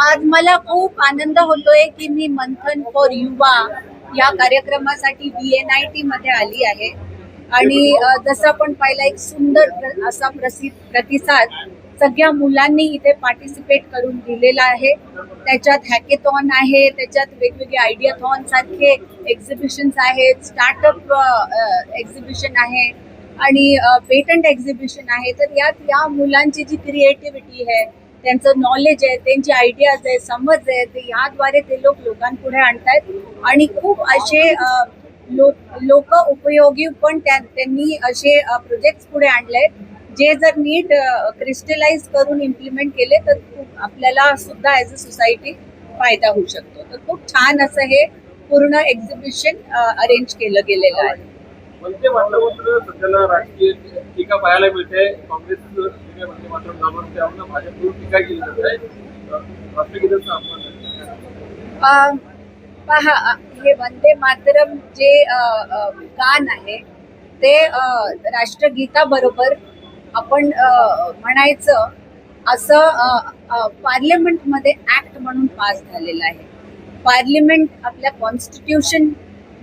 आज मला खूप आनंद होतोय की मी मंथन फॉर युवा या कार्यक्रमासाठी VNIT मध्ये आली आहे आणि जसं आपण पाहिला एक सुंदर असा प्रतिसाद सगळ्या मुलांनी इथे पार्टिसिपेट करून दिलेला आहे। त्याच्यात हॅकेथॉन आहे, त्याच्यात वेगवेगळे आयडियाथॉन सारखे एक्झिबिशन्स आहेत, स्टार्टअप एक्झिबिशन आहे आणि पेटंट एक्झिबिशन आहे। तर यात या मुलांची जी क्रिएटिव्हिटी आहे, त्यांचं नॉलेज आहे, त्यांची आयडियाज आहे, समज आहे, ते याद्वारे ते लोकांपुढे आणतायत आणि खूप असे लोक उपयोगी पण त्यांनी असे प्रोजेक्ट्स पुढे आणले जे जर नीट क्रिस्टलाइज करून इम्प्लिमेंट केले तर आपल्याला सुद्धा ॲज अ सोसायटी फायदा होऊ शकतो। तर खूप छान असं हे पूर्ण एक्झिबिशन अरेंज केलं गेलेलं आहे। वंदे मातरमवर सध्याला राजकीय टीका पाहायला मिळते। काँग्रेस वंदे मातरम त्यावर भाजपकडून टीका केली जाते। राष्ट्रगीताचा अपमान पहा, हे वंदे मातरम जे गान आहे ते राष्ट्रगीताबरोबर आपण म्हणायचं असं पार्लिमेंटमध्ये ऍक्ट म्हणून पास झालेलं आहे। पार्लिमेंट आपल्या कॉन्स्टिट्यूशन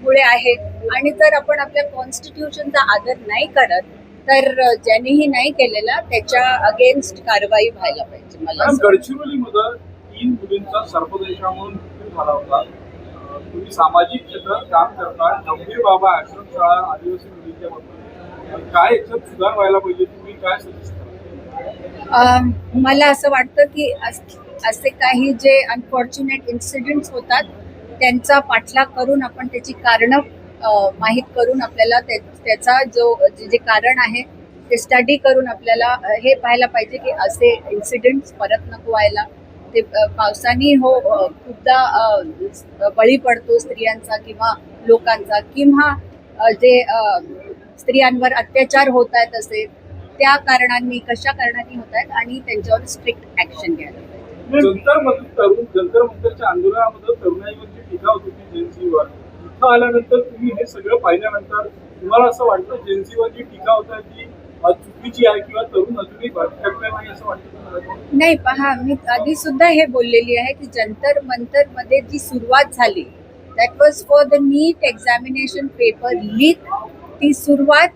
मुळे आहे आणि जर आपण आपल्या कॉन्स्टिट्यूशनचा आदर नाही करत तर ज्यांनीही नाही केलेला त्याच्या अगेन्स्ट कारवाई व्हायला पाहिजे। मला गडचिरोलीमध्ये 3 मुलींचा सर्पदंशा म्हणून झाला होता। तुम्ही सामाजिक क्षेत्रात काम करता, गंभीर बाबा आश्रमशाळा आदिवासी मुलींच्या बाबतीत काय याच्यात सुधार व्हायला पाहिजे, तुम्ही काय सजेस्ट करा? मला असं वाटतं की असे काही जे अनफॉर्च्युनेट इन्सिडेंट्स होतात त्यांचा पाठलाग करून आपण त्याची कारणं माहीत करून आपल्याला त्याचा जे कारण आहे ते स्टडी करून आपल्याला हे पाहायला पाहिजे की असे इन्सिडेंट्स परत नको व्हायला। ते पावसाने खूपदा बळी पडतो स्त्रियांचा किंवा लोकांचा, किंवा जे स्त्रियांवर अत्याचार होत आहेत असे त्या कारणांनी कशा कारणांनी होत आहेत आणि त्यांच्यावर स्ट्रिक्ट ऍक्शन घ्यायला पाहिजे। जंतर मंतरच्या आंदोलनामध्ये तरुणाईवरची टीका होती जेन्सीवर, इथं आल्यानंतर तुम्ही हे सगळं पाहिल्यानंतर तुम्हाला असं वाटतं जेन्सीवरची टीका होता ती चुकीची आहे किंवा तरुण अजूनही भटकले नाही असं वाटतं? नाही, पहा, मी आधी सुद्धा हे बोललेली आहे की जंतर मंतर मध्ये जी सुरुवात झाली that was for the NEET examination paper leak. ती सुरुवात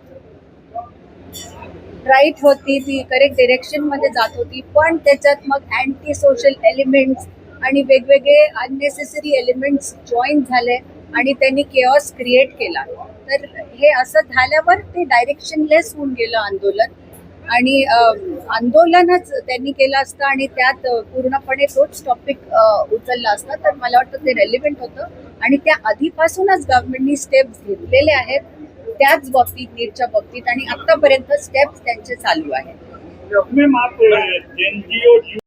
राईट होती, ती करेक्ट डिरेक्शन मध्ये जात होती, पण त्याच्यात मग अँटी सोशल एलिमेंट्स आणि वेगवेगळे अननेसेसरी एलिमेंट्स जॉईन झाले आणि त्यांनी केऑस क्रिएट केला। तर हे असं झाल्यावर ते डायरेक्शनलेस होऊन गेलं आंदोलन आणि आंदोलनच त्यांनी केलं असतं आणि त्यात पूर्णपणे तोच टॉपिक उचलला असता तर मला वाटतं ते रेलिव्हेंट होतं आणि त्या आधीपासूनच गव्हर्नमेंटनी स्टेप्स घेतलेले आहेत त्याच बाबतीत, नीटच्या बाबतीत, आणि आतापर्यंत स्टेप्स त्यांचे चालू आहेत।